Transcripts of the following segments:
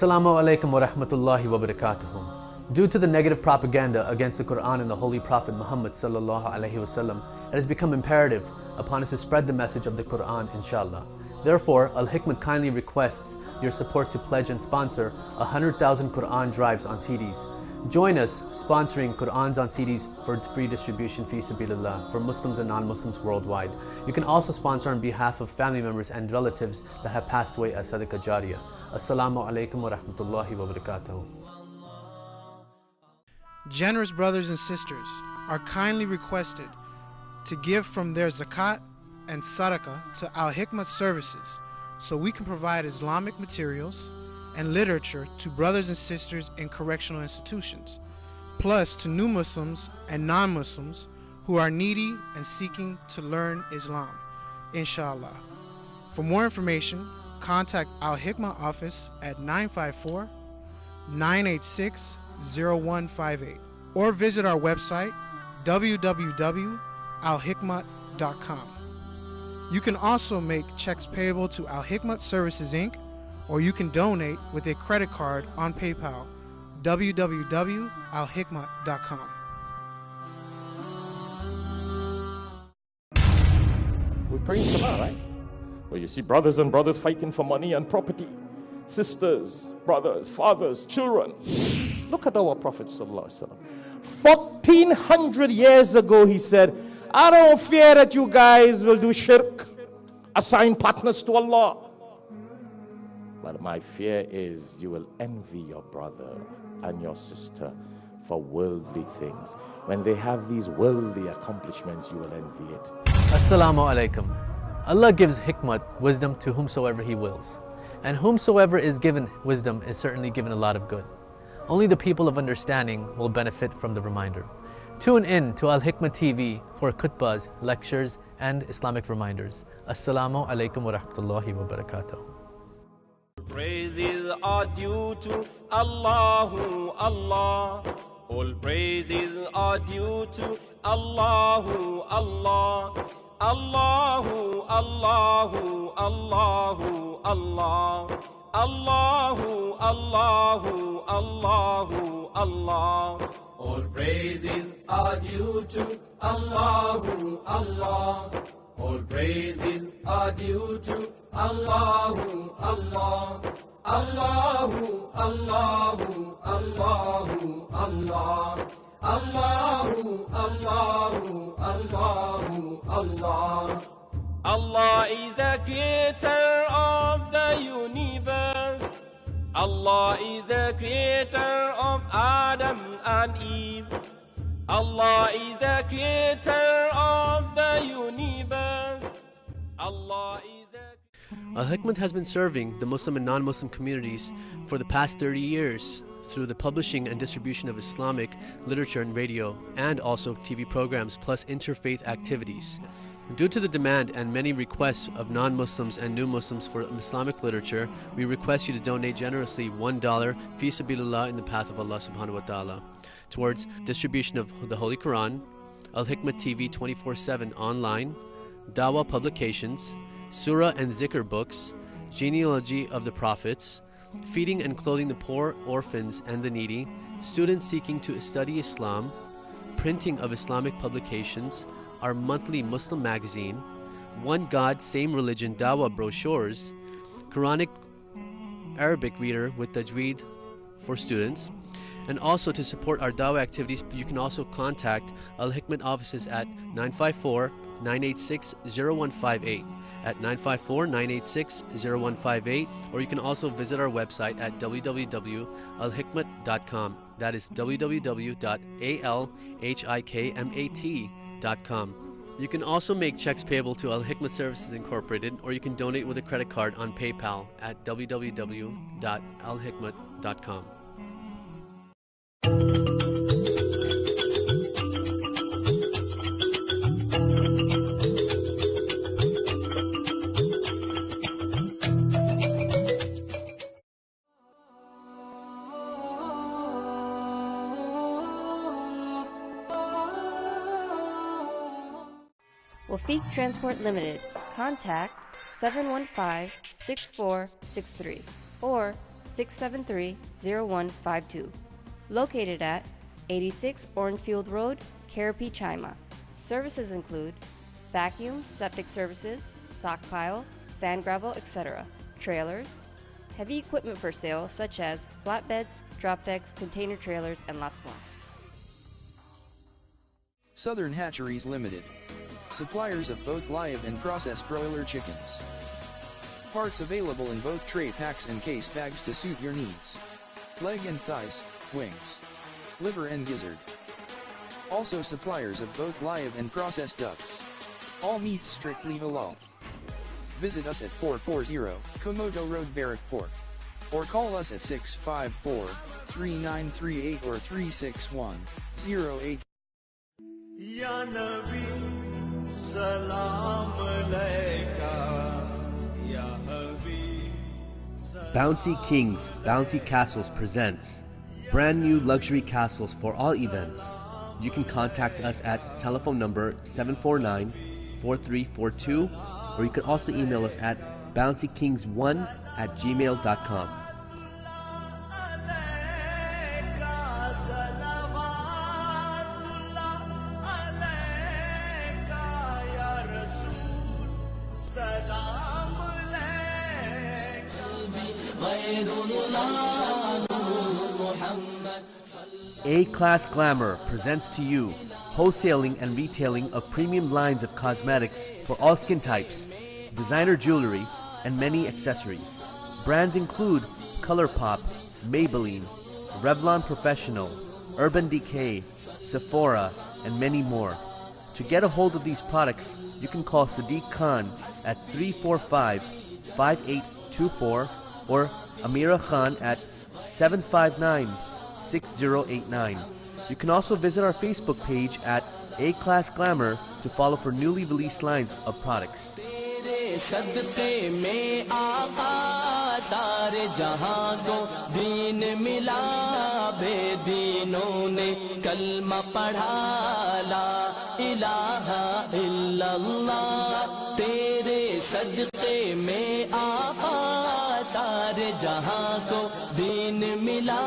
Assalamu alaikum wa rahmatullahi wa barakatuhu. Due to the negative propaganda against the Quran and the Holy Prophet Muhammad sallallahu alaihi wasallam, it has become imperative upon us to spread the message of the Quran, inshallah. Therefore, Al-Hikmat kindly requests your support to pledge and sponsor 100,000 Quran drives on CDs. Join us sponsoring Qur'ans on CDs for free distribution fi sabilillah for Muslims and non-Muslims worldwide. You can also sponsor on behalf of family members and relatives that have passed away as Sadaqah Jariyah. Assalamu alaikum wa rahmatullahi wa barakatuh. Generous brothers and sisters are kindly requested to give from their zakat and sadaqah to Al-Hikmat services so we can provide Islamic materials and literature to brothers and sisters in correctional institutions, plus to new Muslims and non-Muslims who are needy and seeking to learn Islam, inshallah. For more information, contact Al-Hikmah office at 954-986-0158 or visit our website www.alhikmat.com. You can also make checks payable to Al-Hikmat Services Inc., or you can donate with a credit card on PayPal, www.alhikmat.com. We're praying Salah, right? Well, you see brothers and brothers fighting for money and property. Sisters, brothers, fathers, children. Look at our Prophet ﷺ. 1400 years ago, he said, I don't fear that you guys will do shirk, assign partners to Allah. But my fear is you will envy your brother and your sister for worldly things. When they have these worldly accomplishments, you will envy it. Assalamu alaikum. Allah gives hikmat, wisdom, to whomsoever He wills. And whomsoever is given wisdom is certainly given a lot of good. Only the people of understanding will benefit from the reminder. Tune in to Al-Hikmat TV for khutbahs, lectures, and Islamic reminders. Assalamu alaikum wa rahmatullahi wa barakatuh. Praises are due to Allahu Allah. All praises are due to Allahu Allah. Allahu Allahu Allahu Allah. Allahu Allahu Allahu Allah. All praises are due to Allahu Allah. All praises are due to Allahu Allah. Allahu Allahu Allahu Allah. Allahu Allahu Allahu Allah. Allah is the creator of the universe. Allah is the creator of Adam and Eve. Allah is the creator of the universe. Allah is the... Al-Hikmat has been serving the Muslim and non-Muslim communities for the past 30 years through the publishing and distribution of Islamic literature and radio, and also TV programs, plus interfaith activities. Due to the demand and many requests of non-Muslims and new Muslims for Islamic literature, we request you to donate generously $1 fi sabilillah in the path of Allah subhanahu wa ta'ala towards distribution of the Holy Quran, Al-Hikmat TV 24/7 online, Dawah publications, Surah and Zikr books, genealogy of the prophets, feeding and clothing the poor, orphans, and the needy, students seeking to study Islam, printing of Islamic publications, our monthly Muslim magazine, One God, Same Religion Dawah brochures, Quranic Arabic reader with Tajweed for students. And also to support our Dawah activities, you can also contact Al-Hikmat offices at 954-986-0158 at 954-986-0158, or you can also visit our website at www.alhikmat.com. That is www.alhikmat.com. You can also make checks payable to Al-Hikmat Services Incorporated, or you can donate with a credit card on PayPal at www.alhikmat.com. Wafiq Transport Limited. Contact 715-6463 or 673-0152. Located at 86 Orangefield Road, Karapi, Chima. Services include vacuum, septic services, sock pile, sand gravel, etc., trailers, heavy equipment for sale such as flatbeds, drop decks, container trailers, and lots more. Southern Hatcheries Limited. Suppliers of both live and processed broiler chickens. Parts available in both tray packs and case bags to suit your needs. Leg and thighs, wings, liver and gizzard. Also suppliers of both live and processed ducks. All meats strictly halal. Visit us at 440 Komodo Road, Barrackport. Or call us at 654-3938 or 361-08. Ya Nabi, Salam Alayka, Ya Habib. Bounty Kings Bounty Castles presents brand new luxury castles for all events. You can contact us at telephone number 749-4342, or you can also email us at bountykings1@gmail.com. A-Class Glamour presents to you wholesaling and retailing of premium lines of cosmetics for all skin types, designer jewelry, and many accessories. Brands include ColourPop, Maybelline, Revlon Professional, Urban Decay, Sephora, and many more. To get a hold of these products, you can call Sadiq Khan at 345-5824 or Amira Khan at 759-6089. You can also visit our Facebook page at A-Class Glamour to follow for newly released lines of products. सदक़े में आका सारे जहां को दीन मिला बेदीनों ने कलमा पढ़ा ला इलाहा इल्लल्लाह तेरे सदक़े में आका सारे जहां को दीन मिला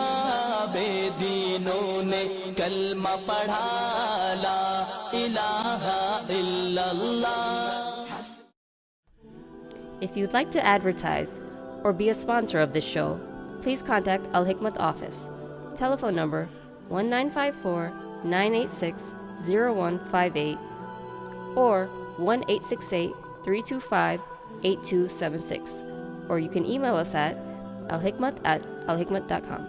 बेदीनों ने कलमा पढ़ा ला इलाहा इल्लल्लाह. If you'd like to advertise or be a sponsor of this show, please contact Al Hikmat office. Telephone number 1954-986-0158 or 1-868-325-8276. Or you can email us at alhikmat@alhikmat.com.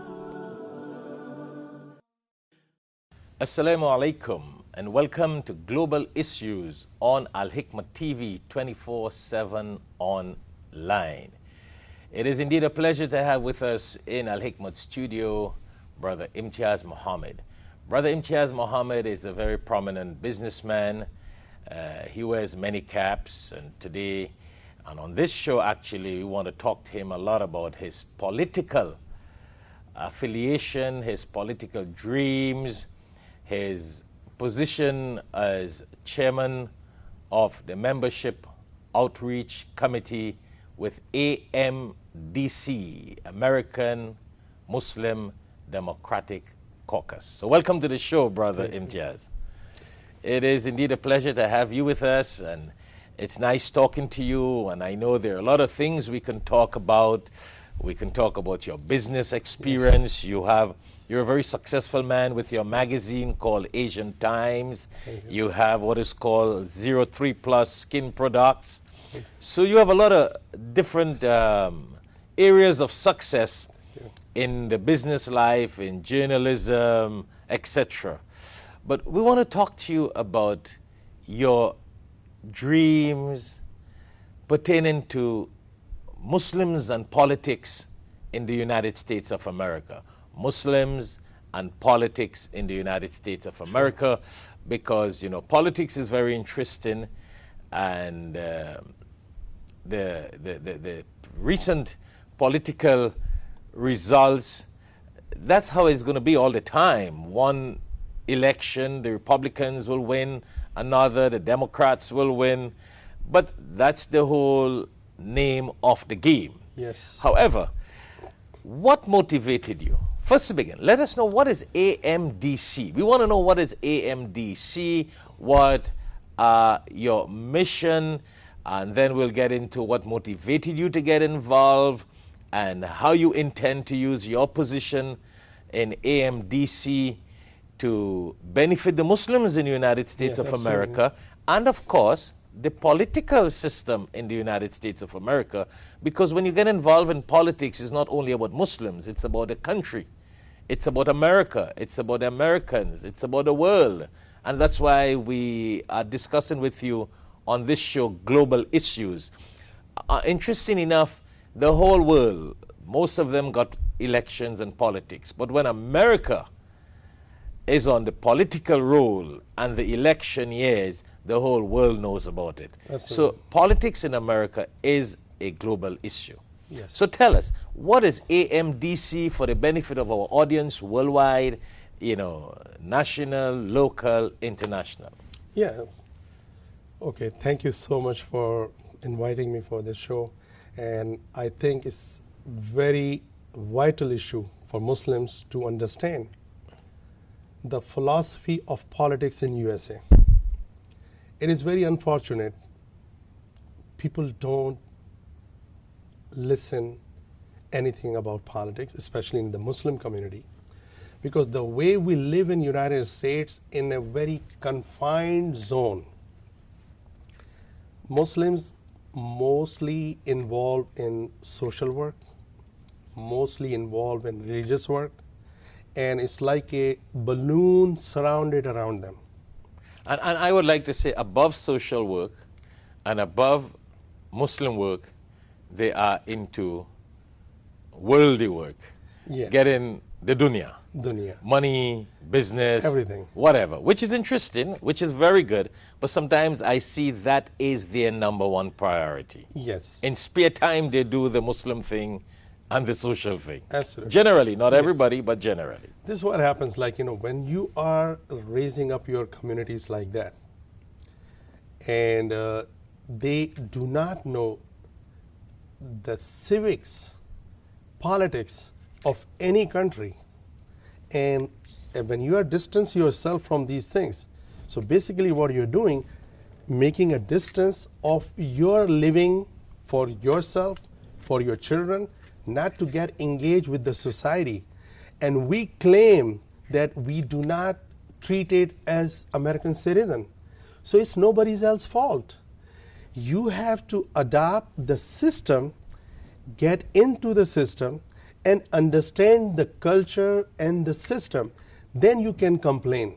Assalamu alaikum and welcome to Global Issues on Al Hikmat TV 24/7 online. It is indeed a pleasure to have with us in Al Hikmat studio Bro.Imtiaz Mohammad. Bro.Imtiaz Mohammad is a very prominent businessman. He wears many caps, and today and on this show actually we want to talk to him a lot about his political affiliation, his political dreams, his position as chairman of the Membership Outreach Committee with AMDC, American Muslim Democratic Caucus. So welcome to the show, Bro.Imtiaz. It is indeed a pleasure to have you with us, and it's nice talking to you, and I know there are a lot of things we can talk about. We can talk about your business experience. You're a very successful man with your magazine called Asian Times. You have what is called 03 Plus Skin Products. So you have a lot of different areas of success in the business life, in journalism, etc. But we want to talk to you about your dreams pertaining to Muslims and politics in the United States of America. Muslims and politics in the United States of America, because politics is very interesting, and the recent political results, that's how it's going to be all the time. One election the Republicans will win, another the Democrats will win, but that's the whole name of the game. Yes. However, what motivated you? First to begin, let us know what is AMDC. We want to know what is AMDC, what your mission, and then we'll get into what motivated you to get involved and how you intend to use your position in AMDC to benefit the Muslims in the United States of America, and of course, the political system in the United States of America, because when you get involved in politics, it's not only about Muslims, it's about the country. It's about America, it's about the Americans, it's about the world. And that's why we are discussing with you on this show global issues. Interesting enough, the whole world, most of them got elections and politics. But when America is on the political role and the election years, the whole world knows about it. Absolutely. So politics in America is a global issue. Yes. So tell us, what is AMDC for the benefit of our audience worldwide, you know, national, local, international? Yeah. Okay, thank you so much for inviting me for this show. And I think it's very vital issue for Muslims to understand the philosophy of politics in USA. It is very unfortunate people don't listen anything about politics, especially in the Muslim community, because the way we live in United States in a very confined zone, Muslims mostly involved in social work, mostly involved in religious work, and it's like a balloon surrounded around them. And I would like to say above social work and above Muslim work, they are into worldly work, Yes. getting the dunya, Dunya. money, business, Everything. whatever, which is interesting, which is very good, but sometimes I see that is their number one priority. Yes. In spare time, they do the Muslim thing and the social thing. Absolutely. Generally, not Yes. everybody, but generally. This is what happens, like, when you are raising up your communities like that, and they do not know the civics, politics of any country, and when you are distance yourself from these things, so basically what you're doing, making a distance of your living for yourself, for your children, not to get engaged with the society. And we claim that we do not treat it as American citizen. So it's nobody's else's fault. You have to adopt the system, get into the system, and understand the culture and the system. Then you can complain.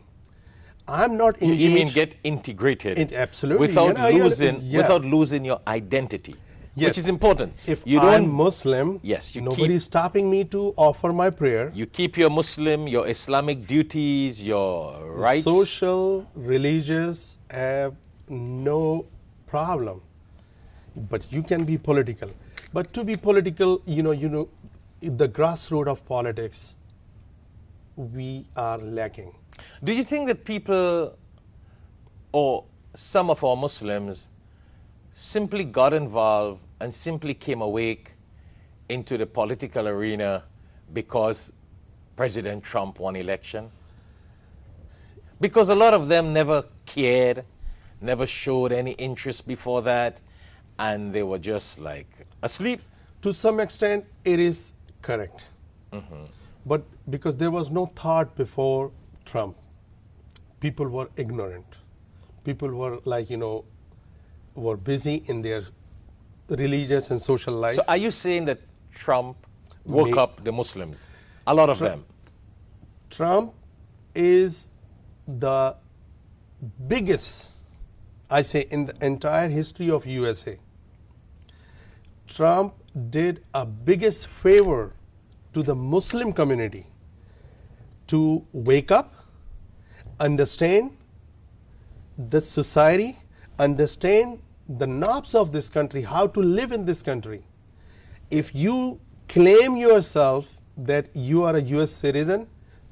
I'm not engaged. You mean get integrated? Absolutely. Without Yeah. without losing your identity. Yes. Which is important. If you I'm don't, Muslim, yes, you nobody's stopping me to offer my prayer. you keep your Muslim, your Islamic duties, your rights. Social, religious have no problem. But you can be political. But to be political, the grassroots of politics, we are lacking. Do you think that people or some of our Muslims simply got involved and simply came awake into the political arena because President Trump won election? Because a lot of them never cared, never showed any interest before that, and they were just like asleep. To some extent, it is correct. But because there was no thought before Trump, people were ignorant. People were were busy in their religious and social life. So are you saying that Trump woke up the Muslims? A lot of them. Trump is the biggest, I say, in the entire history of USA. Trump did a biggest favor to the Muslim community to wake up, understand the society, understand the knobs of this country, how to live in this country. If you claim yourself that you are a US citizen,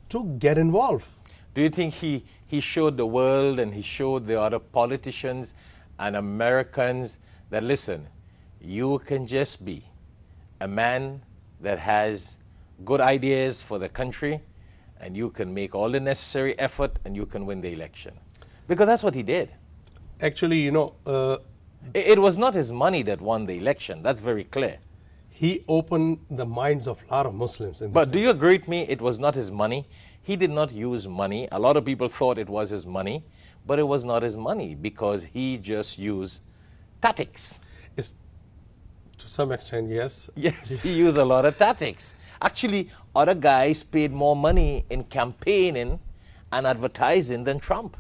to get involved. Do you think he showed the world and he showed the other politicians and Americans that, listen, you can just be a man that has good ideas for the country, and you can make all the necessary effort, and you can win the election. Because that's what he did. Actually, you know, It was not his money that won the election. That's very clear. he opened the minds of a lot of Muslims. In this But do you agree with me? It was not his money. He did not use money. A lot of people thought it was his money, but it was not his money because he just used tactics. It's, to some extent, yes. Yes, he used a lot of tactics. Actually, other guys paid more money in campaigning and advertising than Trump.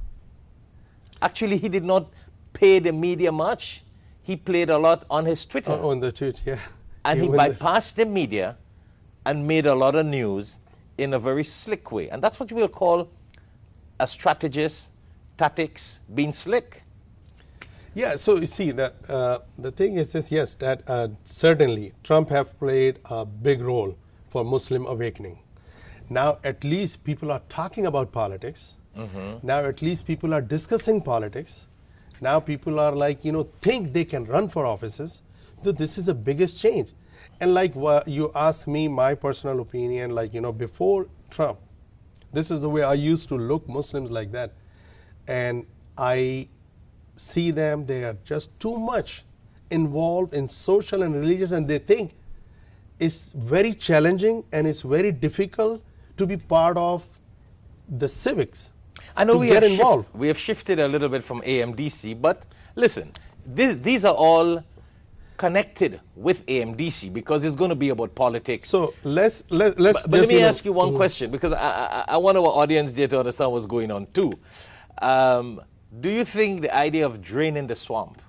Actually, he did not pay the media much. He played a lot on his Twitter. On the tweet, yeah. And he Even bypassed the media and made a lot of news in a very slick way. And that's what you will call a strategist, tactics, being slick. Yeah, so you see that the thing is this, yes, that certainly Trump have played a big role for Muslim awakening. Now at least people are talking about politics. Now at least people are discussing politics. Now people are like, you know, think they can run for offices. So this is the biggest change. And like you ask me my personal opinion, like, you know, before Trump, this is the way I used to look Muslims like that. And I see them, they are just too much involved in social and religious, and they think it's very challenging and it's very difficult to be part of the civics. I know to get involved. We have shifted a little bit from AMDC, but listen, these are all connected with AMDC because it's going to be about politics. So let's But let me ask you one question, because I want our audience there to understand what's going on too. Do you think the idea of draining the swamp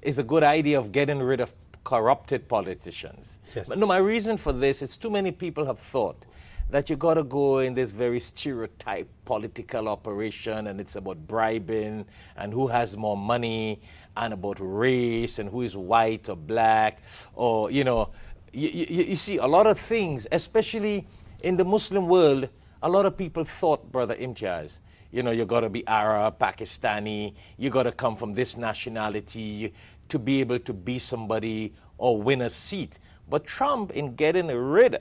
is a good idea of getting rid of corrupted politicians? Yes. But no, my reason for this is too many people have thought that you got to go in this very stereotype political operation, and it's about bribing and who has more money and about race and who is white or black, or, you know, you see a lot of things, especially in the Muslim world. A lot of people thought, Brother Imtiaz, you know, you got to be Arab, Pakistani, you got to come from this nationality to be able to be somebody or win a seat. But Trump, in getting rid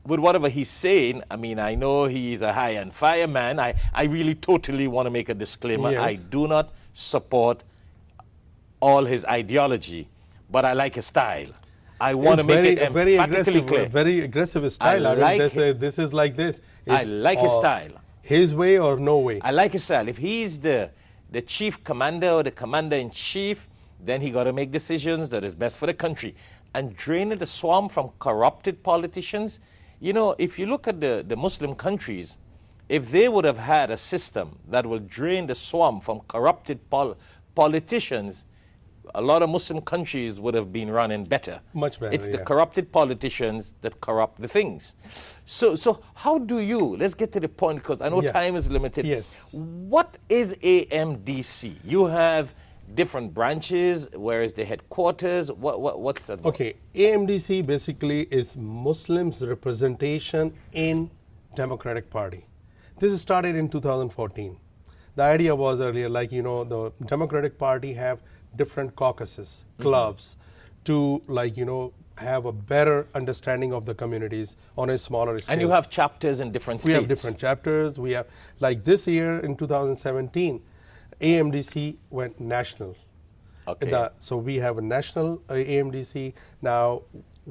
with whatever he's saying, I mean, I know he's a high and fire man. I really totally want to make a disclaimer. Yes. I do not support all his ideology, but I like his style. I want to make it very emphatically aggressive, clear. very aggressive style. I like mean, this is like this. I like his style. His way or no way. I like his style. If he's the chief commander or the commander-in-chief, then he got to make decisions that is best for the country. And draining the swamp from corrupted politicians, you know, if you look at the Muslim countries, if they would have had a system that will drain the swamp from corrupted politicians, a lot of Muslim countries would have been running better. Much better, It's the yeah. corrupted politicians that corrupt the things. So how do you, let's get to the point, because I know Yeah. time is limited. Yes. What is AMDC? You have different branches. Where is the headquarters? What's that? Okay, AMDC basically is Muslims representation in Democratic Party. This started in 2014. The idea was earlier, like, you know, the Democratic Party have different caucuses, clubs, to, like, you know, have a better understanding of the communities on a smaller scale. And you have chapters in different states. We have different chapters. We have, like this year in 2017, AMDC went national. Okay. So we have a national AMDC. Now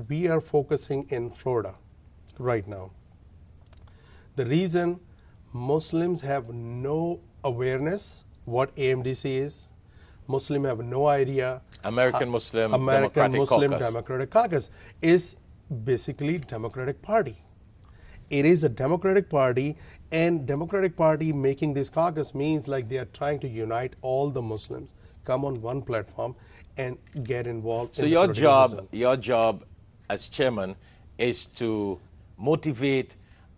we are focusing in Florida right now. The reason Muslims have no awareness what AMDC is, Muslims have no idea. American Muslim Democratic Caucus is basically Democratic Party. It is a Democratic Party, and Democratic Party making this caucus means like they are trying to unite all the Muslims, come on one platform and get involved. So in your the political system. your job as chairman is to motivate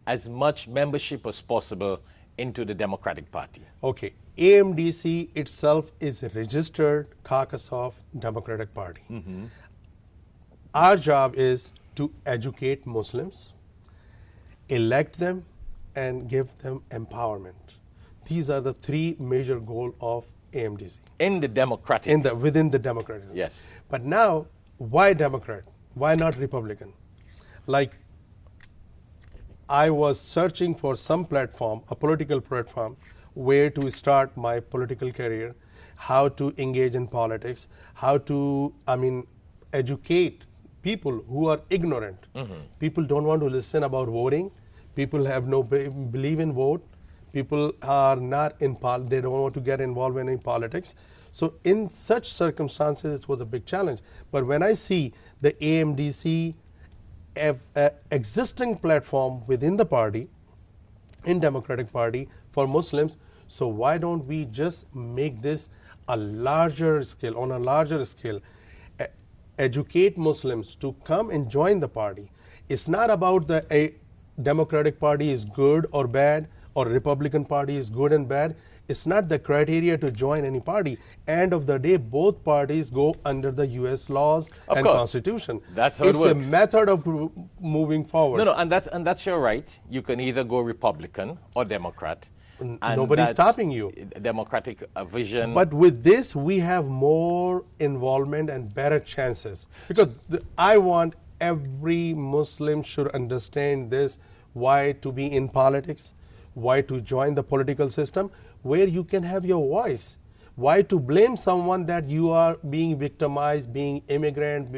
as much membership as possible into the Democratic Party. Okay, AMDC itself is a registered caucus of Democratic Party. Our job is to educate Muslims, elect them, and give them empowerment. These are the three major goals of AMDC. In the Democratic. Within the Democratic. Yes. But now, why Democrat? Why not Republican? Like, I was searching for some platform, a political platform, where to start my political career, how to engage in politics, how to, educate people who are ignorant. People don't want to listen about voting. People have no believe in vote. People are not in they don't want to get involved in any politics. So in such circumstances, it was a big challenge. But when I see the AMDC existing platform within the party, in Democratic Party for Muslims, so why don't we just make this a larger scale, on a larger scale, educate Muslims to come and join the party. It's not about the Democratic Party is good or bad, or Republican Party is good and bad. It's not the criteria to join any party. End of the day, both parties go under the U.S. laws and Constitution. That's how it works. It's a method of moving forward. No, and that's your right. You can either go Republican or Democrat. Nobody's stopping you. Democratic vision. But with this, we have more involvement and better chances. Because I want every Muslim should understand this, why to be in politics, why to join the political system, where you can have your voice. Why to blame someone that you are being victimized, being immigrant,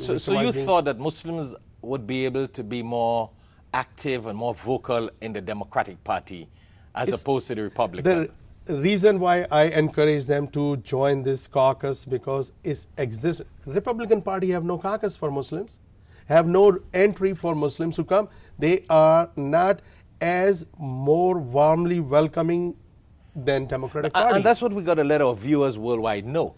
so you thought that Muslims would be able to be more active and more vocal in the Democratic Party as opposed to the Republican? The reason why I encourage them to join this caucus, because it exists. Republican Party have no caucus for Muslims, have no entry for Muslims to come. They are not as more warmly welcoming than Democratic Party. And that's what we got to let our viewers worldwide know.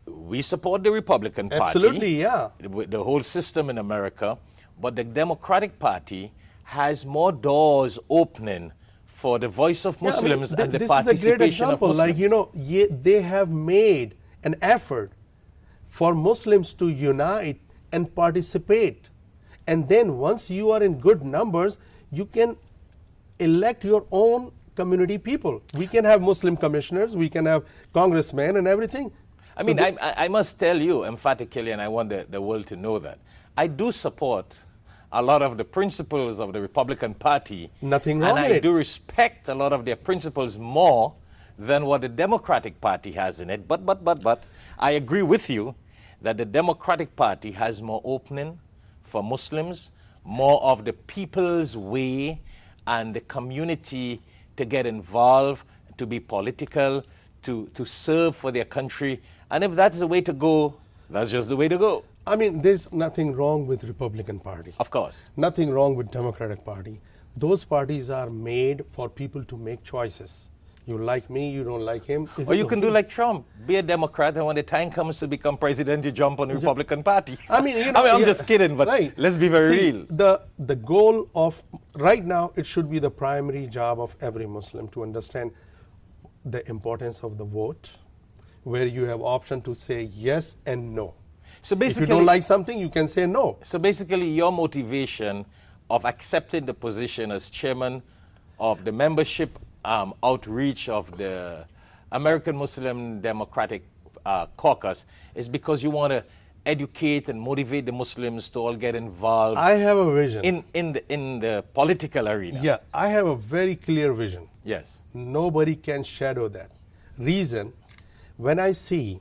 We support the Republican Party. Absolutely, yeah. The whole system in America. But the Democratic Party has more doors opening for the voice of Muslims and the participation this is a great example. of Muslims. Like, they have made an effort for Muslims to unite and participate. And then once you are in good numbers, you can elect your own community people. We can have Muslim commissioners, we can have congressmen and everything. I must tell you emphatically, and I want the world to know that, I do support a lot of the principles of the Republican Party. Nothing wrong with it. And I do respect a lot of their principles more than what the Democratic Party has in it. But I agree with you that the Democratic Party has more opening for Muslims, more of the people's way and the community to get involved, to be political, to serve for their country. And if that's the way to go, that's just the way to go. There's nothing wrong with Republican Party. Of course. Nothing wrong with Democratic Party. Those parties are made for people to make choices. You like me, you don't like him. Or you can do like Trump, be a Democrat, and when the time comes to become president, you jump on the Republican Party. I'm just kidding, but let's be very real. The goal of, right now, it should be the primary job of every Muslim to understand the importance of the vote, where you have option to say yes and no. So basically, if you don't like something, you can say no. So basically, your motivation of accepting the position as chairman of the membership outreach of the American Muslim Democratic Caucus is because you want to educate and motivate the Muslims to all get involved. I have a vision. In the political arena. Yeah, I have a very clear vision. Yes. Nobody can shadow that. Reason, when I see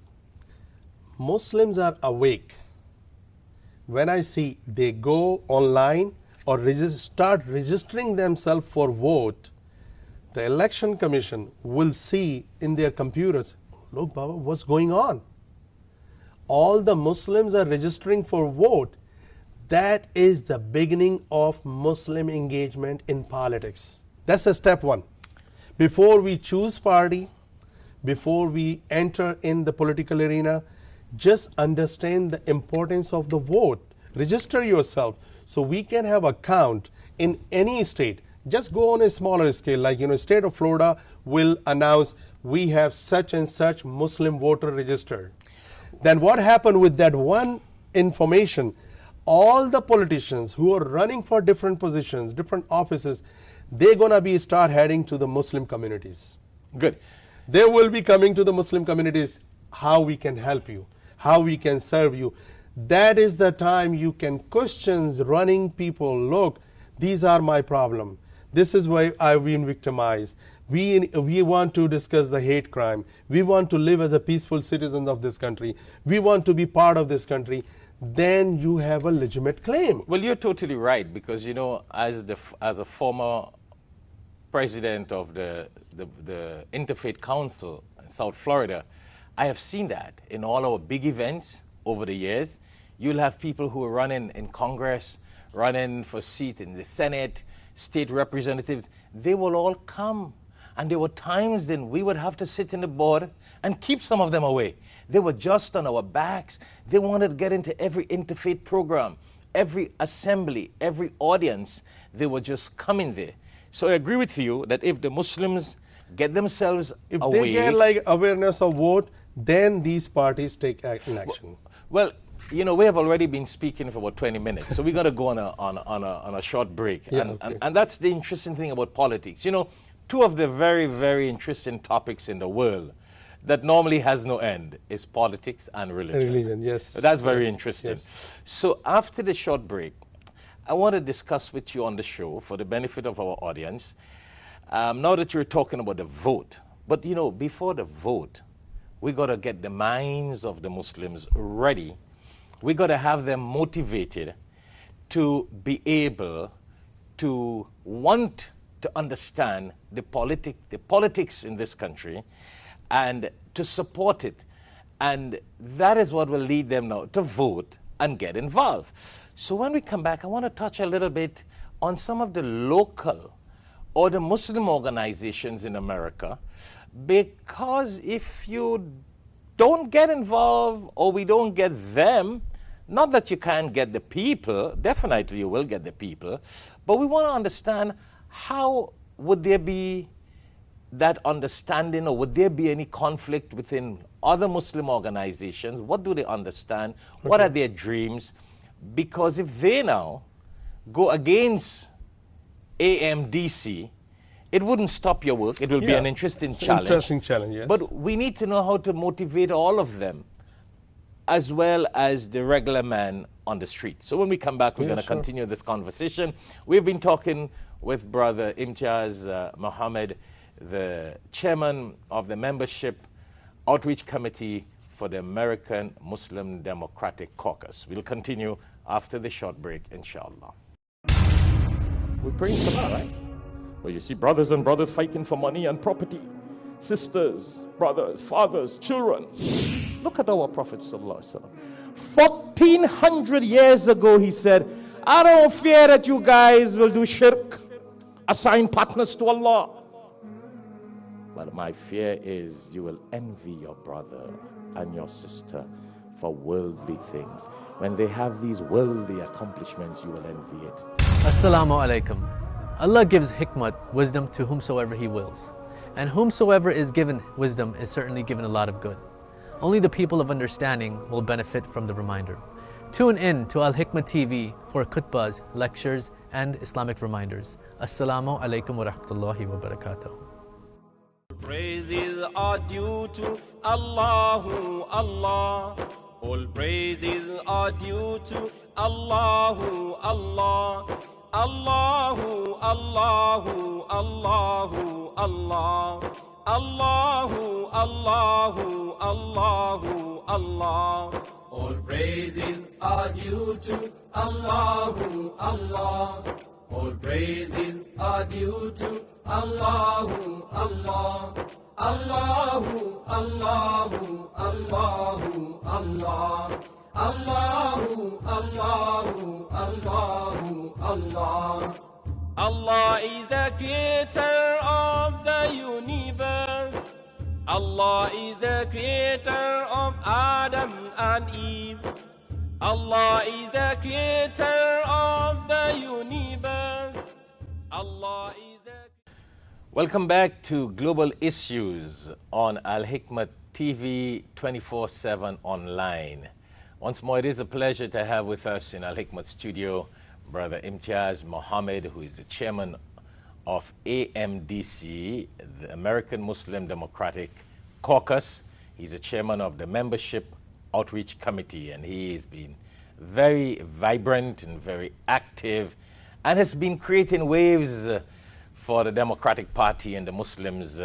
Muslims are awake, when I see they go online or start registering themselves for vote, the Election Commission will see in their computers, look, Baba, what's going on? All the Muslims are registering for vote. That is the beginning of Muslim engagement in politics. That's the step one. Before we choose party, before we enter in the political arena, just understand the importance of the vote. Register yourself so we can have a count in any state. Just go on a smaller scale, like state of Florida will announce we have such and such Muslim voter registered. Then what happened with that one information? All the politicians who are running for different positions, different offices, they're gonna start heading to the Muslim communities. Good. They will be coming to the Muslim communities, how we can help you, how we can serve you. that is the time you can question running people. Look, these are my problem. This is why I've been victimized. We want to discuss the hate crime. We want to live as a peaceful citizen of this country. We want to be part of this country. Then you have a legitimate claim. Well, you're totally right, because, you know, as a former president of the Interfaith Council in South Florida, I have seen that in all our big events over the years. You'll have people who are running in Congress, running for seat in the Senate, state representatives. They will all come. And there were times then we would have to sit in the board and keep some of them away. They were just on our backs. They wanted to get into every interfaith program, every assembly, every audience. They were just coming there. So I agree with you that if the Muslims get themselves if away... they get like awareness of vote, then these parties take action. Well, you know, we have already been speaking for about 20 minutes, so we're going to go on a short break. Yeah, and that's the interesting thing about politics. You know, two of the very, very interesting topics in the world that normally has no end is politics and religion. Religion, yes. So that's very interesting. Yes. So after the short break, I want to discuss with you on the show, for the benefit of our audience, now that you're talking about the vote. But, you know, before the vote, we got to get the minds of the Muslims ready. We got to have them motivated to be able to want to understand the politics in this country and to support it. And that is what will lead them now to vote and get involved. So when we come back, I want to touch a little bit on some of the local or the Muslim organizations in America, because if you don't get involved or we don't get them, not that you can't get the people, definitely you will get the people, but we want to understand how would there be that understanding, or would there be any conflict within other Muslim organizations? What do they understand? Okay. What are their dreams? Because if they now go against AMDC, it wouldn't stop your work. It will be an interesting challenge. Interesting challenge, yes. But we need to know how to motivate all of them, as well as the regular man on the street. So when we come back, we're going to continue this conversation. We've been talking with Brother Imtiaz Mohammad, the chairman of the Membership Outreach Committee for the American Muslim Democratic Caucus. We'll continue after the short break, inshallah. We're praying for that, right? Well, you see brothers and brothers fighting for money and property. Sisters, brothers, fathers, children. Look at our Prophet ﷺ. 1400 years ago, he said, I don't fear that you guys will do shirk, assign partners to Allah. But my fear is you will envy your brother and your sister for worldly things. When they have these worldly accomplishments, you will envy it. Assalamu alaikum. Allah gives hikmat, wisdom, to whomsoever He wills. And whomsoever is given wisdom is certainly given a lot of good. Only the people of understanding will benefit from the reminder. Tune in to Al Hikmah TV for khutbahs, lectures, and Islamic reminders. Assalamu alaikum wa rahmatullahi wa barakatuh. Praises are due to Allahu Allah. All praises are due to Allahu Allah. Allahu Allahu Allahu Allah. Allahu Allahu Allahu Allah. All praises are due to Allahu Allah. All praises are due to Allahu Allah. Allahu Allahu Allahu Allah. Allahu Allahu Allahu Allah. Allah is the creator of the universe. Allah is the creator of Adam and Eve. Allah is the creator of the universe. Allah is the... Welcome back to Global Issues on Al Hikmah TV 24/7 online. Once more, it is a pleasure to have with us in Al Hikmah studio Brother Imtiaz Mohammad, who is the chairman of AMDC, the American Muslim Democratic Caucus. He's the chairman of the Membership Outreach Committee, and he has been very vibrant and very active and has been creating waves for the Democratic Party and the Muslims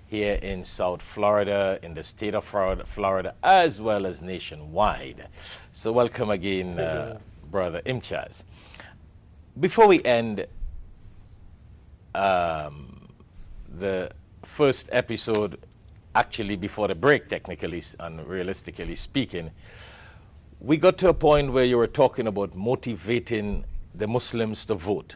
here in South Florida, in the state of Florida, as well as nationwide. So welcome again, Brother Imtiaz. Before we end the first episode, actually before the break, technically and realistically speaking, we got to a point where you were talking about motivating the Muslims to vote.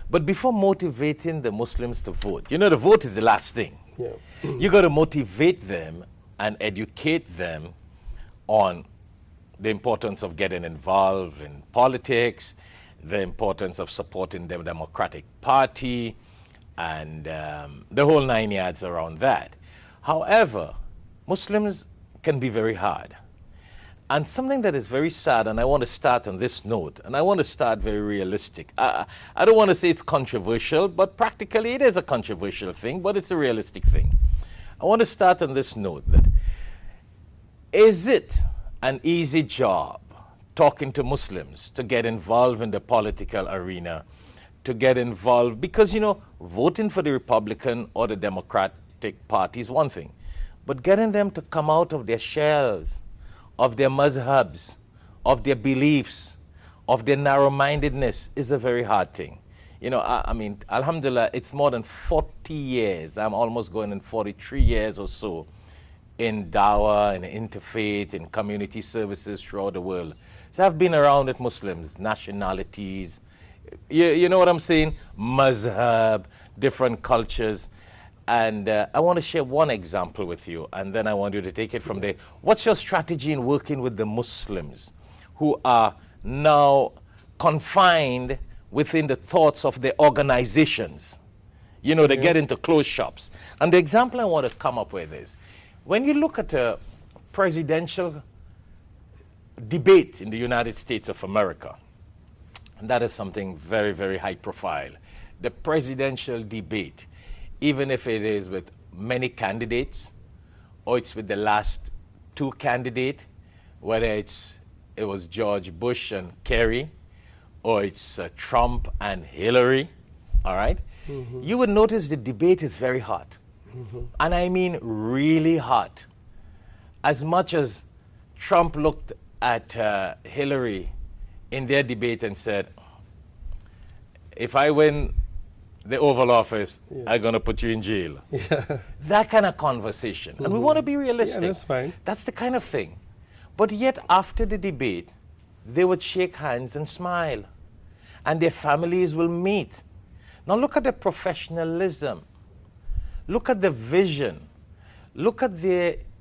But before motivating the Muslims to vote, you know, the vote is the last thing. Yeah. You got to motivate them and educate them on the importance of getting involved in politics, the importance of supporting the Democratic Party, and the whole 9 yards around that. However, Muslims can be very hard. And something that is very sad, and I want to start on this note, and I want to start very realistic. I don't want to say it's controversial, but practically it is a controversial thing, but it's a realistic thing. I want to start on this note that is it an easy job talking to Muslims to get involved in the political arena, to get involved? Because, you know, voting for the Republican or the Democratic Party is one thing, but getting them to come out of their shells, of their mazhabs, of their beliefs, of their narrow-mindedness is a very hard thing. You know, I mean, alhamdulillah, it's more than 40 years. I'm almost going in 43 years or so in dawah, in interfaith, in community services throughout the world. So I've been around with Muslims, nationalities, you know what I'm saying? Mazhab, different cultures. And I want to share one example with you, and then I want you to take it from there. What's your strategy in working with the Muslims who are now confined within the thoughts of their organizations? You know, they get into closed shops. And the example I want to come up with is, when you look at a presidential debate in the United States of America, and that is something very, very high profile, the presidential debate, even if it is with many candidates, or it's with the last two candidates, whether it was George Bush and Kerry, or it's Trump and Hillary, all right? You would notice the debate is very hot. And I mean really hot. As much as Trump looked at Hillary in their debate and said, if I win the Oval Office, I'm going to put you in jail. That kind of conversation. And we want to be realistic. Yeah, that's fine. That's the kind of thing. But yet, after the debate, they would shake hands and smile. And their families will meet. Now look at the professionalism. Look at the vision. Look at they're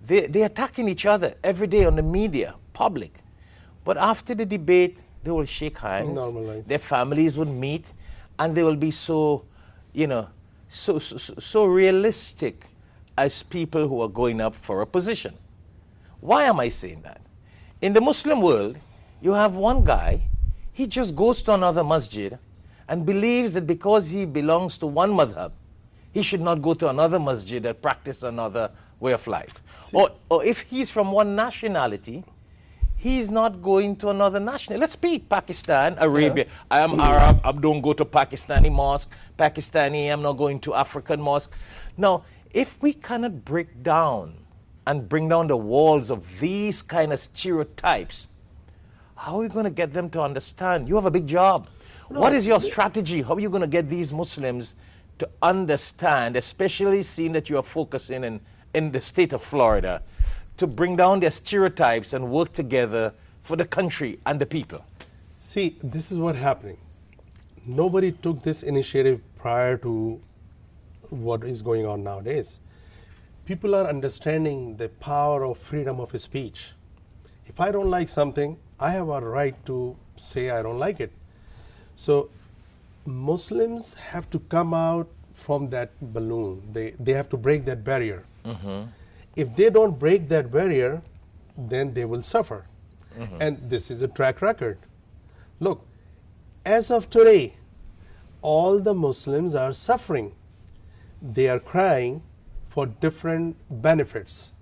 attacking each other every day on the media, public. But after the debate, they will shake hands. Normalize. Their families would meet. And they will be so, you know, so realistic as people who are going up for a position. Why am I saying that? In the Muslim world, you have one guy, he just goes to another masjid and believes that because he belongs to one madhab, he should not go to another masjid that practice another way of life. Or if he's from one nationality, he's not going to another national. Let's be Pakistan, Arabia. I am Arab, I don't go to Pakistani mosque. Pakistani, I'm not going to African mosque. Now, if we cannot break down and bring down the walls of these kind of stereotypes, how are we going to get them to understand? You have a big job. No, what is your strategy? How are you going to get these Muslims to understand, especially seeing that you are focusing in the state of Florida, to bring down their stereotypes and work together for the country and the people? See, this is what's happening. Nobody took this initiative prior to what is going on nowadays. People are understanding the power of freedom of speech. If I don't like something, I have a right to say I don't like it. So Muslims have to come out from that balloon. They have to break that barrier. If they don't break that barrier, then they will suffer. And this is a track record. Look, as of today, all the Muslims are suffering. They are crying for different benefits.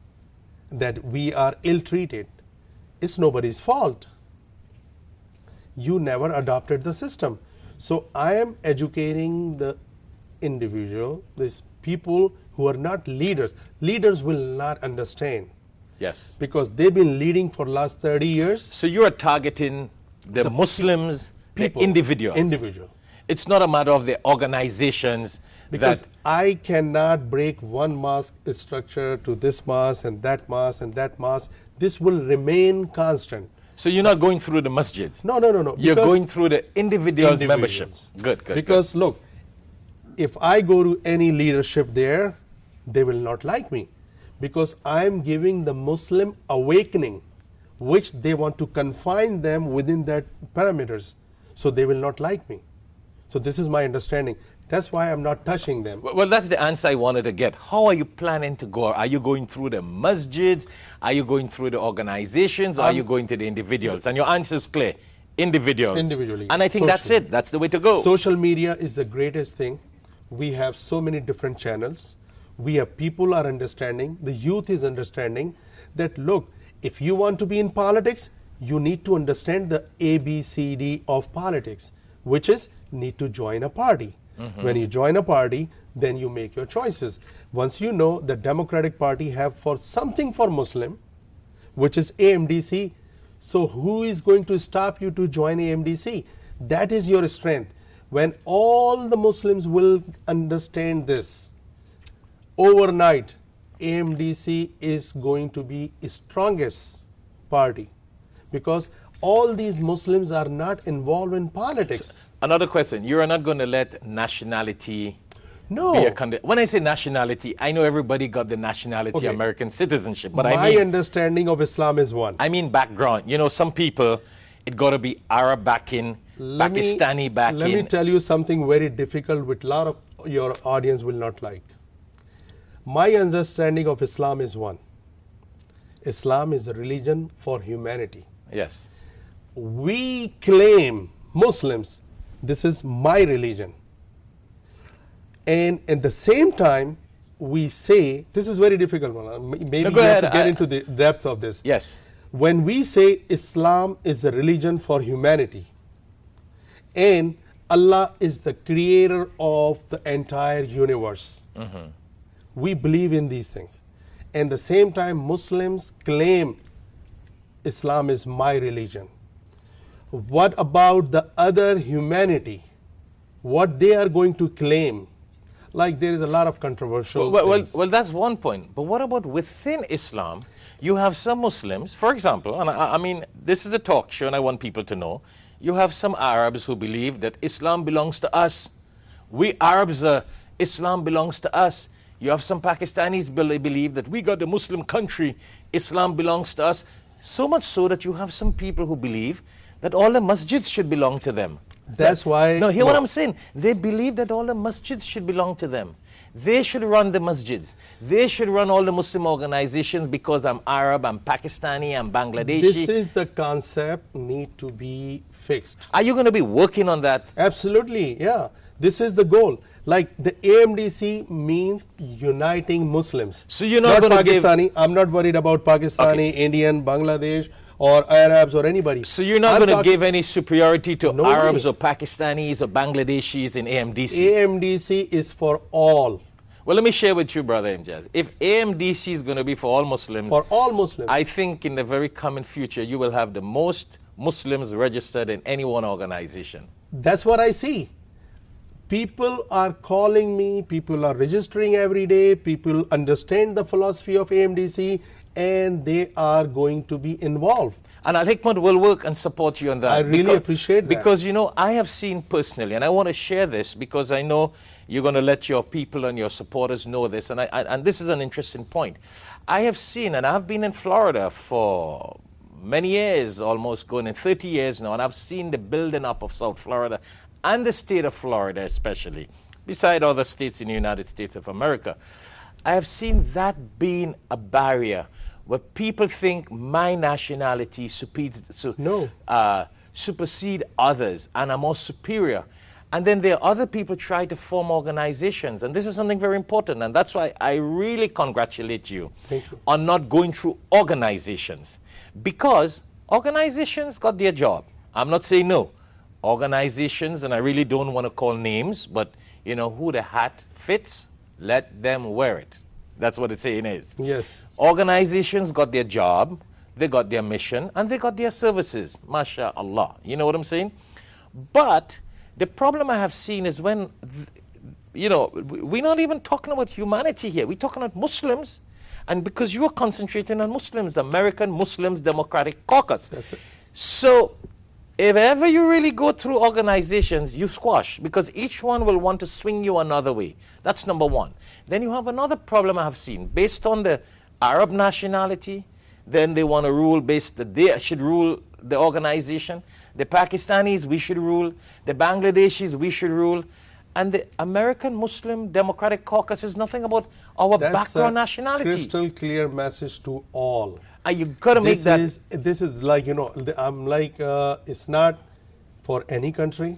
that we are ill-treated, it's nobody's fault. You never adopted the system. So I am educating the individual, these people who are not leaders. Leaders will not understand. Yes. Because they've been leading for last 30 years. So you are targeting the Muslims, people, the individuals. Individual. It's not a matter of the organizations. Because I cannot break one mosque structure to this mosque and that mosque and that mosque. This will remain constant. So you're not going through the masjids? No, no, no, no. You're going through the individual's membership. Good, good. Because look, if I go to any leadership there, they will not like me. Because I'm giving the Muslim awakening, which they want to confine them within that parameters. So they will not like me. So this is my understanding. That's why I'm not touching them. Well, that's the answer I wanted to get. How are you planning to go? Are you going through the masjids? Are you going through the organizations? Or are you going to the individuals? And your answer is clear. Individuals. Individually. And I think that's it. That's the way to go. Social media is the greatest thing. We have so many different channels. We have people are understanding. The youth is understanding that, look, if you want to be in politics, you need to understand the ABCD of politics, which is need to join a party. When you join a party, then you make your choices. Once you know the Democratic Party have for something for Muslim, which is AMDC, so who is going to stop you to join AMDC? That is your strength. When all the Muslims will understand this, overnight, AMDC is going to be the strongest party, because all these Muslims are not involved in politics. Another question. You are not going to let nationality No. be a when I say nationality, I know everybody got the nationality, American citizenship. But my I mean, understanding of Islam is one. I mean background. You know, some people, it got to be Arab backing, Pakistani backing. Let me tell you something very difficult which a lot of your audience will not like. My understanding of Islam is one. Islam is a religion for humanity. Yes. We claim, Muslims, this is my religion. And at the same time, we say, this is very difficult, maybe you have to get into the depth of this. Yes. When we say Islam is a religion for humanity, and Allah is the creator of the entire universe, we believe in these things. And at the same time, Muslims claim Islam is my religion. What about the other humanity? What they are going to claim? Like there is a lot of controversial things. Well, that's one point. But what about within Islam? You have some Muslims, for example, and I mean, this is a talk show and I want people to know, you have some Arabs who believe that Islam belongs to us. We Arabs, Islam belongs to us. You have some Pakistanis believe that we got a Muslim country, Islam belongs to us. So much so that you have some people who believe that all the masjids should belong to them. That's why... No, hear what I'm saying. They believe that all the masjids should belong to them. They should run the masjids. They should run all the Muslim organizations because I'm Arab, I'm Pakistani, I'm Bangladeshi. This is the concept need to be fixed. Are you going to be working on that? Absolutely, yeah. This is the goal. Like the AMDC means uniting Muslims. So you're not going to give... Pakistani. I'm not worried about Pakistani, Indian, Bangladesh, or Arabs or anybody. So you're not going to give any superiority to Nobody. Arabs or Pakistanis or Bangladeshis in AMDC? AMDC is for all. Well, let me share with you, Bro.Imtiaz. If AMDC is going to be for all Muslims, I think in the very coming future you will have the most Muslims registered in any one organization. That's what I see. People are calling me, people are registering every day, people understand the philosophy of AMDC, and they are going to be involved. And Al-Hikmat will work and support you on that. I really appreciate that. Because, you know, I have seen personally, and I want to share this because I know you're going to let your people and your supporters know this, and this is an interesting point. I have seen, and I've been in Florida for many years, almost going in 30 years now, and I've seen the building up of South Florida and the state of Florida especially, beside other states in the United States of America. I have seen that being a barrier where people think my nationality supersede others and are more superior. And then there are other people try to form organizations. And this is something very important. And that's why I really congratulate you on not going through organizations. Because organizations got their job. I'm not saying no. Organizations, and I really don't want to call names, but you know, who the hat fits, let them wear it. That's what it's saying is. Yes. Organizations got their job, they got their mission, and they got their services. MashaAllah. You know what I'm saying? But the problem I have seen is when, you know, we're not even talking about humanity here. We're talking about Muslims. And because you are concentrating on Muslims, American Muslims Democratic Caucus. That's it. So if ever you really go through organizations, you squash, because each one will want to swing you another way. That's number one. Then you have another problem I have seen. Based on the Arab nationality, then they want to rule based that they should rule the organization. The Pakistanis, we should rule. The Bangladeshis, we should rule. And the American Muslim Democratic Caucus is nothing about our background nationality. Crystal clear message to all. You got to make that. This is like, you know, I'm like, it's not for any country.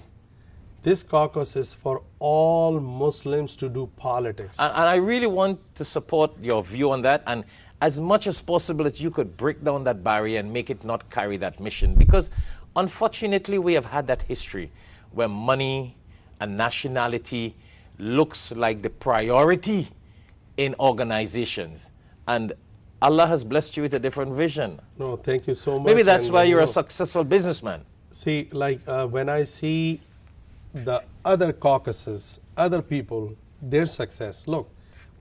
This caucus is for all Muslims to do politics. And I really want to support your view on that. And as much as possible that you could break down that barrier and make it not carry that mission. Because unfortunately, we have had that history where money and nationality looks like the priority in organizations. And Allah has blessed you with a different vision. No, thank you so much. Maybe that's why you're a successful businessman. See, like when I see the other caucuses, other people, their success. Look,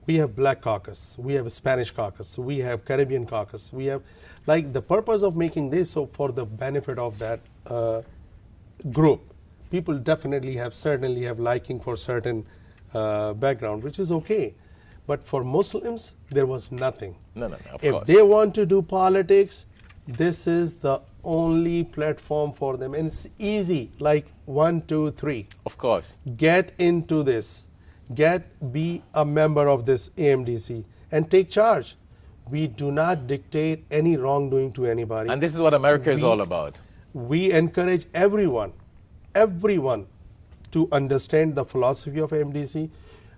we have Black Caucus, we have a Spanish Caucus, we have Caribbean Caucus, we have, like, the purpose of making this so for the benefit of that group. People definitely certainly have liking for certain background, which is okay. But for Muslims, there was nothing. No, of course. If they want to do politics, this is the only platform for them. And it's easy, like 1, 2, 3. Of course. Get into this. Be a member of this AMDC and take charge. We do not dictate any wrongdoing to anybody. And this is what America is all about. We encourage everyone to understand the philosophy of AMDC.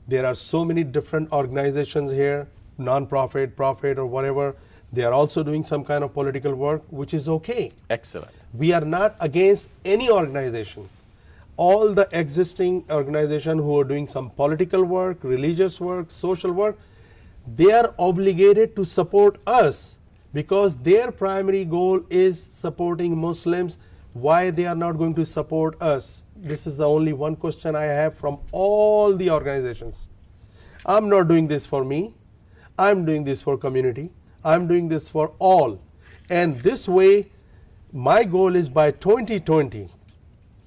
There are so many different organizations here, non-profit, profit, or whatever. They are also doing some kind of political work, which is okay. Excellent. We are not against any organization. All the existing organizations who are doing some political work, religious work, social work, they are obligated to support us because their primary goal is supporting Muslims. Why they are not going to support us? This is the only one question I have from all the organizations. I'm not doing this for me. I'm doing this for community. I'm doing this for all. And this way, my goal is by 2020,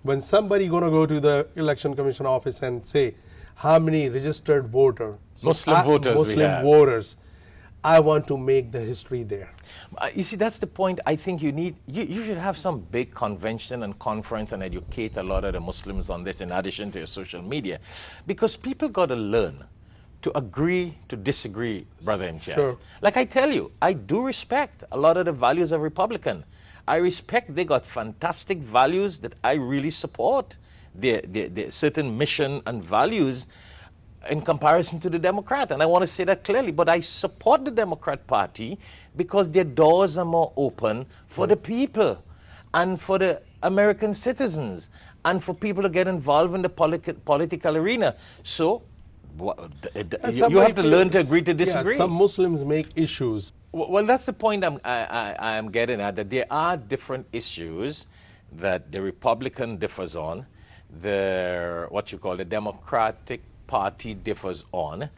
when somebody going to go to the Election Commission office and say, how many registered voters, Muslim voters, I want to make the history there. You see, that's the point. I think you should have some big convention and conference and educate a lot of the Muslims on this in addition to your social media. Because people got to learn to agree to disagree, Bro.Imtiaz. Sure. Like I tell you, I do respect a lot of the values of Republican. I respect they got fantastic values that I really support. Their certain mission and values in comparison to the Democrat. And I want to say that clearly. But I support the Democrat Party because their doors are more open for the people and for the American citizens and for people to get involved in the political arena. So you have to learn to agree to disagree. Yeah, some Muslims make issues. Well, that's the point I'm getting at, that there are different issues that the Republican differs on, the Democratic Party differs on.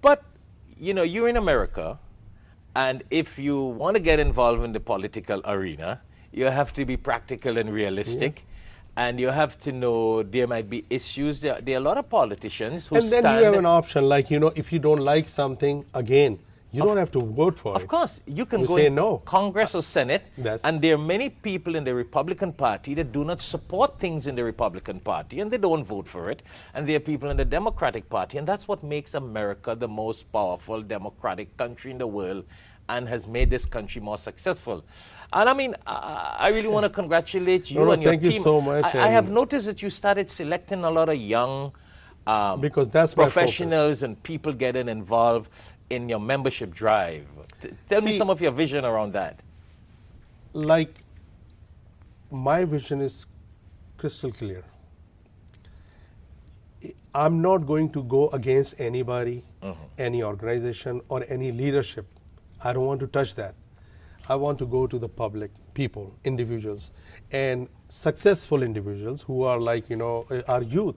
But, you know, you're in America, and if you want to get involved in the political arena, you have to be practical and realistic. Yeah. And you have to know there might be issues. There are a lot of politicians who stand... And then you have an option, like, you know, if you don't like something, again, you don't have to vote for it. Of course, you can go say in no. Congress or Senate, and there are many people in the Republican Party that do not support things in the Republican Party, and they don't vote for it. And there are people in the Democratic Party, and that's what makes America the most powerful democratic country in the world and has made this country more successful. And I mean, I really want to congratulate you No, and your thank team. you so much. I have noticed that you started selecting a lot of young because that's my professionals and people getting involved in your membership drive. Tell me some of your vision around that. Like, my vision is crystal clear. I'm not going to go against anybody, any organization, or any leadership. I don't want to touch that. I want to go to the public, people, individuals, and successful individuals who are like, our youth,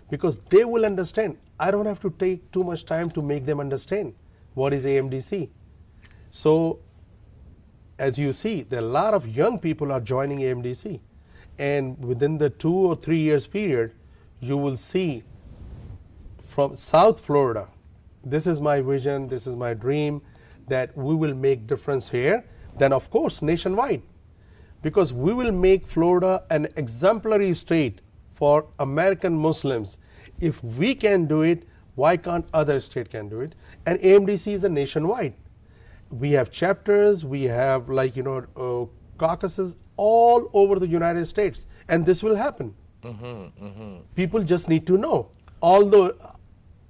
because they will understand. I don't have to take too much time to make them understand what is AMDC. So, as you see, there are a lot of young people are joining AMDC, and within the 2 or 3 years period, you will see from South Florida, this is my vision, this is my dream, that we will make difference here, then of course nationwide, because we will make Florida an exemplary state for American Muslims. If we can do it, why can't other state can do it? And AMDC is a nationwide. We have chapters, we have caucuses all over the United States, and this will happen. People just need to know, although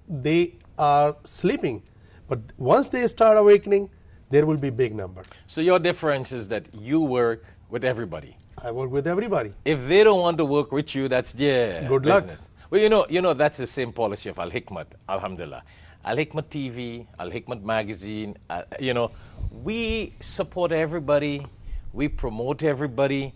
they are sleeping, but once they start awakening, there will be big number. So your difference is that you work with everybody. I work with everybody. If they don't want to work with you, that's their good business. Luck. Well, you know that's the same policy of Al Hikmat, alhamdulillah. Al Hikmat TV, Al Hikmat magazine, we support everybody, we promote everybody.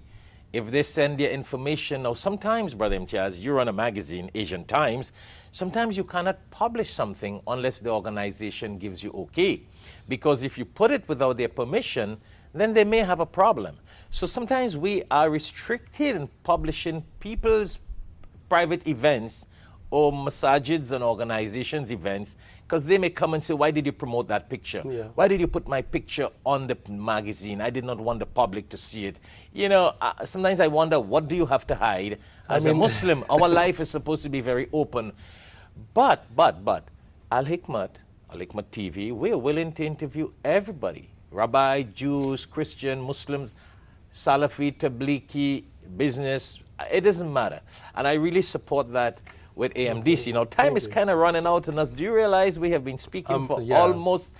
If they send their information, now sometimes, Bro.Imtiaz, you run a magazine, Asian Times, sometimes you cannot publish something unless the organization gives you okay. Because if you put it without their permission, then they may have a problem. So sometimes we are restricted in publishing people's private events or masajids and organizations' events, because they may come and say, why did you promote that picture? Yeah. Why did you put my picture on the magazine? I did not want the public to see it. Sometimes I wonder, what do you have to hide? As a Muslim, our life is supposed to be very open. But, Al Hikmat TV, we are willing to interview everybody. Rabbi, Jews, Christian, Muslims, Salafi, Tablighi, business, it doesn't matter. And I really support that with AMDC. Now, time is kind of running out on us. Do you realize we have been speaking for almost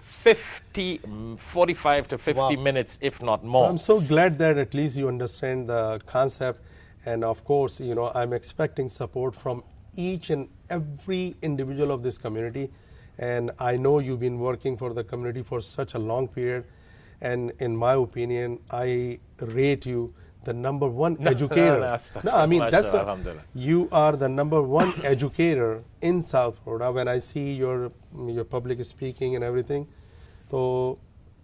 45 to 50 minutes, if not more? I'm so glad that at least you understand the concept. And of course, I'm expecting support from each and every individual of this community. And I know you've been working for the community for such a long period. And in my opinion, I rate you the #1 educator. No, I mean, you are the #1 educator in South Florida. When I see your public speaking and everything, so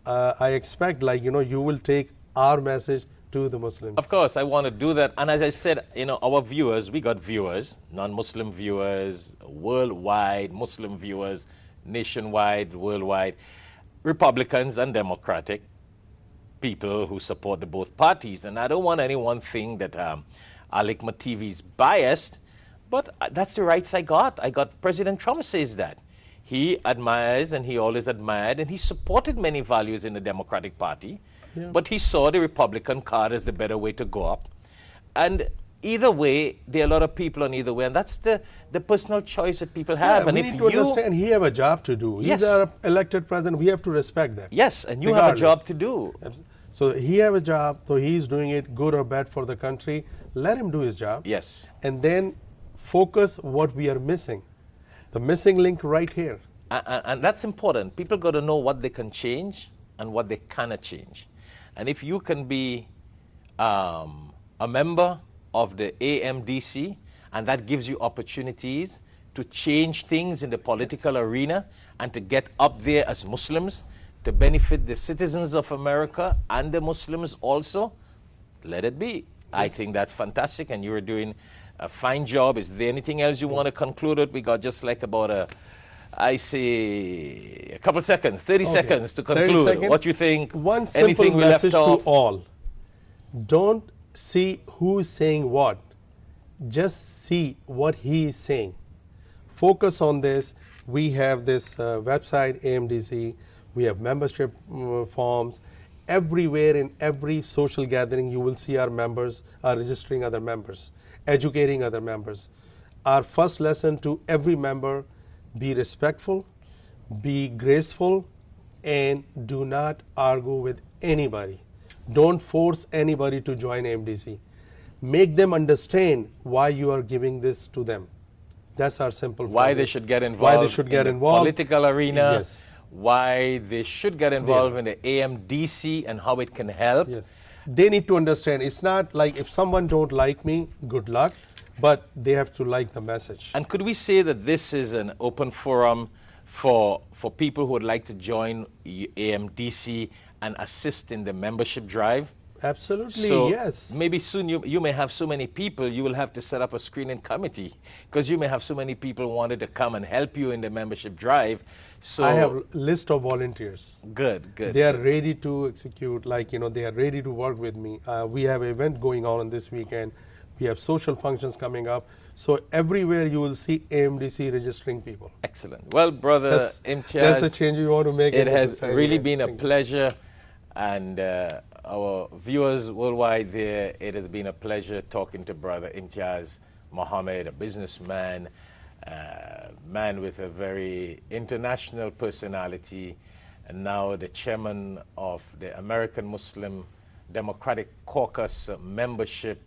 I expect you will take our message to the Muslims. Of course, I want to do that. And as I said, our viewers, we got viewers, non-Muslim viewers, worldwide, Muslim viewers, nationwide, worldwide, Republicans and Democratic people who support the both parties. And I don't want anyone think that Al Hikmat TV is biased, but that's the rights I got. President Trump says that. He admires and he always admired and he supported many values in the Democratic Party, but he saw the Republican card as the better way to go up. And either way, there are a lot of people on either way, and that's the personal choice that people have. Yeah, and we if need to understand he have a job to do. Yes. He's our elected president. We have to respect that. Yes, and you regardless. have a job to do. So he have a job, so he's doing it good or bad for the country. Let him do his job. Yes. And then focus what we are missing. The missing link right here. And that's important. People got to know what they can change and what they cannot change. And if you can be a member of the AMDC, and that gives you opportunities to change things in the political arena and to get up there as Muslims, to benefit the citizens of America and the Muslims also, let it be. Yes. I think that's fantastic, and you are doing a fine job. Is there anything else you want to conclude with? We got just like about a couple seconds, 30 seconds to conclude. What you think? One simple message to all. Don't see who's saying what. Just see what he is saying. Focus on this. We have this website, AMDC. We have membership forms. Everywhere in every social gathering, you will see our members are registering other members, educating other members. Our first lesson to every member: be respectful, be graceful, and do not argue with anybody. Don't force anybody to join AMDC. Make them understand why you are giving this to them. That's our simple. Why they should get involved. Why they should get in involved. The political arena. Yes. Why they should get involved in the AMDC and how it can help. Yes. They need to understand. It's not like if someone don't like me, good luck, but they have to like the message. And could we say that this is an open forum for people who would like to join AMDC and assist in the membership drive? Absolutely, so yes. Maybe soon you may have so many people, you will have to set up a screening committee, because you may have so many people who wanted to come and help you in the membership drive. So I have a list of volunteers. Good. They are ready to execute, they are ready to work with me. We have an event going on this weekend. We have social functions coming up. So everywhere you will see AMDC registering people. Excellent. Well, Brother Imtiaz, that's the change we want to make. It has really been a pleasure, and our viewers worldwide there, it has been a pleasure talking to Brother Imtiaz Mohammad, a businessman, man with a very international personality, and now the chairman of the American Muslim Democratic Caucus membership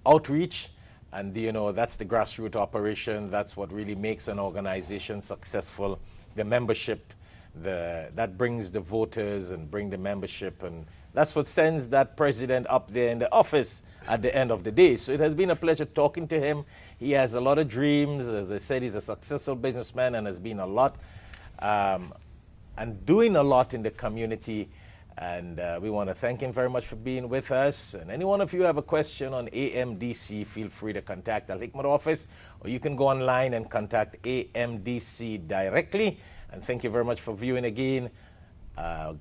outreach. And that's the grassroots operation. That's what really makes an organization successful. The membership, that brings the voters and bring the membership, and that's what sends that president up there in the office at the end of the day. So it has been a pleasure talking to him. He has a lot of dreams. As I said, he's a successful businessman and has been a lot and doing a lot in the community. And we want to thank him very much for being with us. And any one of you have a question on AMDC, feel free to contact Al Hikmat office, or you can go online and contact AMDC directly. And thank you very much for viewing again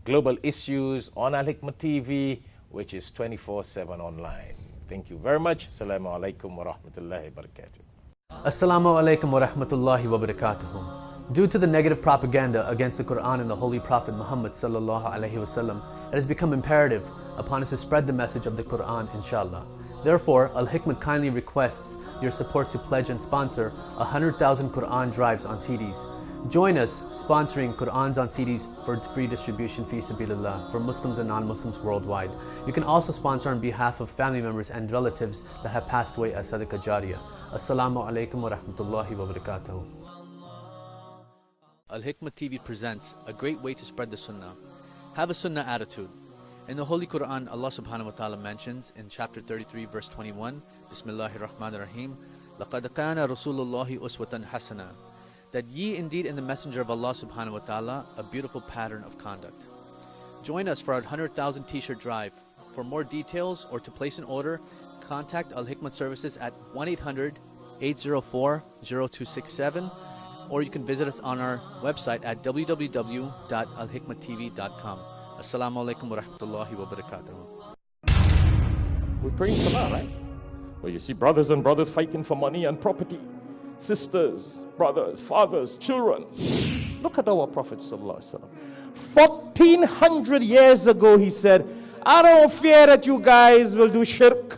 Global Issues on Al Hikmat TV, which is 24/7 online. Thank you very much. Assalamu alaikum wa rahmatullahi wa barakatuh. Assalamu alaikum wa rahmatullahi wa barakatuh. Due to the negative propaganda against the Quran and the Holy Prophet Muhammad sallallahu alaihi wasallam, it has become imperative upon us to spread the message of the Quran, inshallah. Therefore, Al Hikmat kindly requests your support to pledge and sponsor 100,000 Quran drives on CDs. Join us sponsoring Qur'ans on CDs for free distribution fi sabilillah for Muslims and non-Muslims worldwide. You can also sponsor on behalf of family members and relatives that have passed away as Sadaqah Jariyah. Assalamu alaikum wa rahmatullahi wa barakatuh. Al Hikmat TV presents a great way to spread the Sunnah. Have a Sunnah attitude. In the Holy Quran, Allah subhanahu wa ta'ala mentions in chapter 33 verse 21, Bismillahir Rahmanir Rahim, لَقَدْ كَانَ رَسُولُ اللَّهِ أُسْوَةً حَسَنًا, that ye indeed in the Messenger of Allah subhanahu wa ta'ala a beautiful pattern of conduct. Join us for our 100,000 t-shirt drive. For more details or to place an order, contact Al Hikmat services at 1-800-804-0267, or you can visit us on our website at www.alhikmattv.com. Assalamu alaikum wa rahmatullahi wa barakatuh. We're praying for that, right? Well, you see brothers and brothers fighting for money and property. Sisters, brothers, fathers, children. Look at our Prophet ﷺ. 1400 years ago, he said, I don't fear that you guys will do shirk,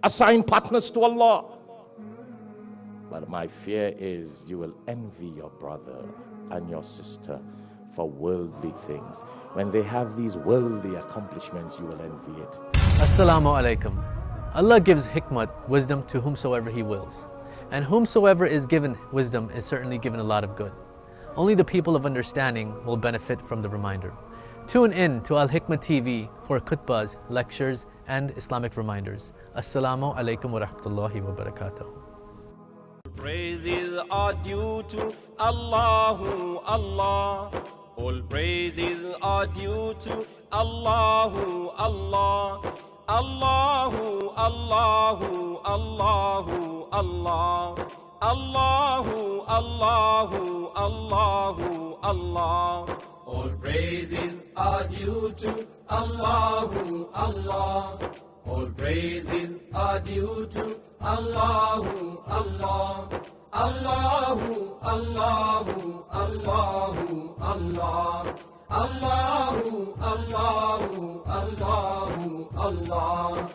assign partners to Allah. But my fear is you will envy your brother and your sister for worldly things. When they have these worldly accomplishments, you will envy it. Assalamu alaikum. Allah gives hikmat, wisdom, to whomsoever He wills. And whomsoever is given wisdom is certainly given a lot of good. Only the people of understanding will benefit from the reminder. Tune in to Al Hikmat TV for khutbahs, lectures, and Islamic reminders. Assalamu alaikum wa rahmatullahi wa barakatuh. Praises are due to Allahu Allah. All praises are due to Allahu Allah. Allahu Allahu Allahu Allah. Allahu Allahu Allahu Allah. All praises are due to Allahu Allah. All praises are due to Allahu Allah. Allahu, Allahu, Allahu, Allah. Allahu, Allahu, Allahu, Allah.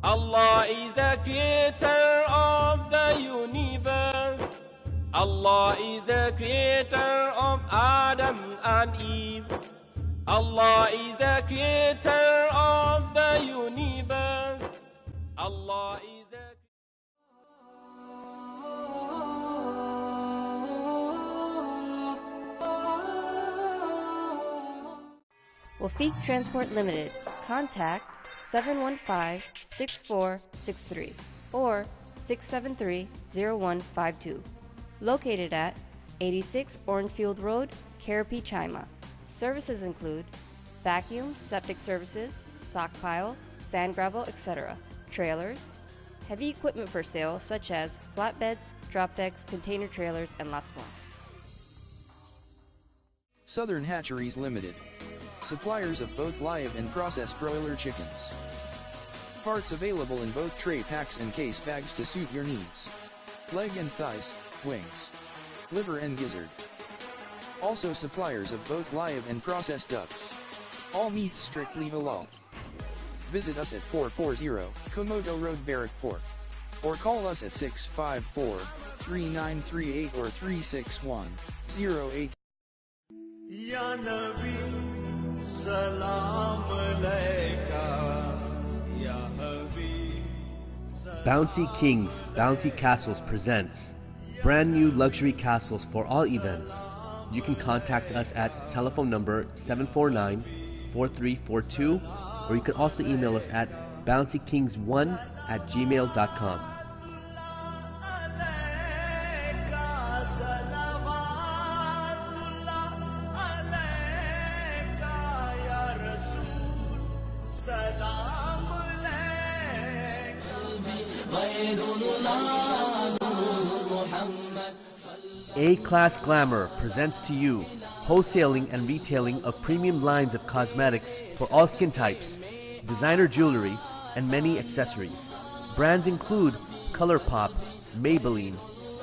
Allah is the creator of the universe. Allah is the creator of Adam and Eve. Allah is the creator of the universe. Allah is the Wafiq Transport Limited. Contact 715-6463 or 673-0152. Located at 86 Orenfield Road, Karapi, Chima. Services include vacuum, septic services, sock pile, sand gravel, etc., trailers, heavy equipment for sale such as flatbeds, drop decks, container trailers, and lots more. Southern Hatcheries Limited. Suppliers of both live and processed broiler chickens. Parts available in both tray packs and case bags to suit your needs. Leg and thighs, wings, liver and gizzard. Also suppliers of both live and processed ducks. All meats strictly halal. Visit us at 440 Komodo Road, Barrackport, or call us at 654-3938 or 361-08. Ya Nabi, Salam Alayka, Ya Habib. Bouncy Kings, Bouncy Castles presents brand new luxury castles for all events. You can contact us at telephone number 749-4342, or you can also email us at bouncykings1@gmail.com. A-Class Glamour presents to you wholesaling and retailing of premium lines of cosmetics for all skin types, designer jewelry, and many accessories. Brands include ColourPop, Maybelline,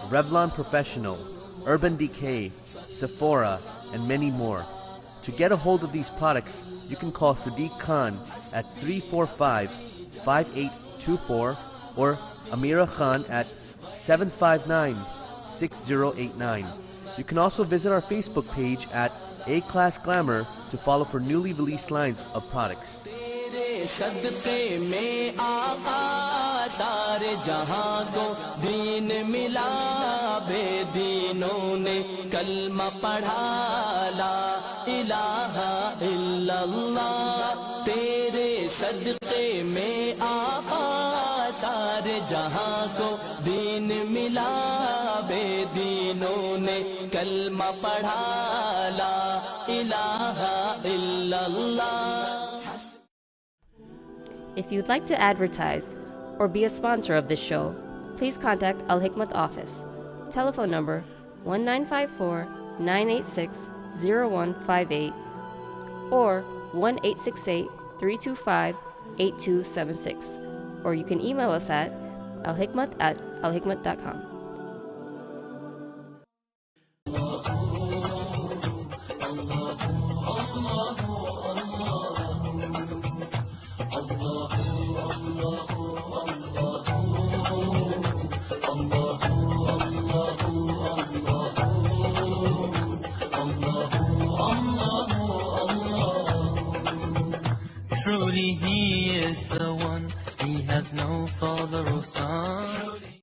Revlon Professional, Urban Decay, Sephora, and many more. To get a hold of these products, you can call Sadiq Khan at 345-5824 or Amira Khan at 759-6089. You can also visit our Facebook page at A-Class Glamour to follow for newly released lines of products. सदक़े में आका सारे जहां को दीन मिला बेदीनों ने कलमा पढ़ा ला इलाहा इल्लल्लाह तेरे सदक़े में आका सारे जहां को दीन मिला बेदीनों ने कलमा पढ़ा ला इलाहा इल्लल्लाह. If you'd like to advertise or be a sponsor of this show, please contact Al Hikmat office. Telephone number 1954-986-0158 or 1-868-325-8276. Or you can email us at alhikmat@alhikmat.com. Truly he is the one, he has no father or son.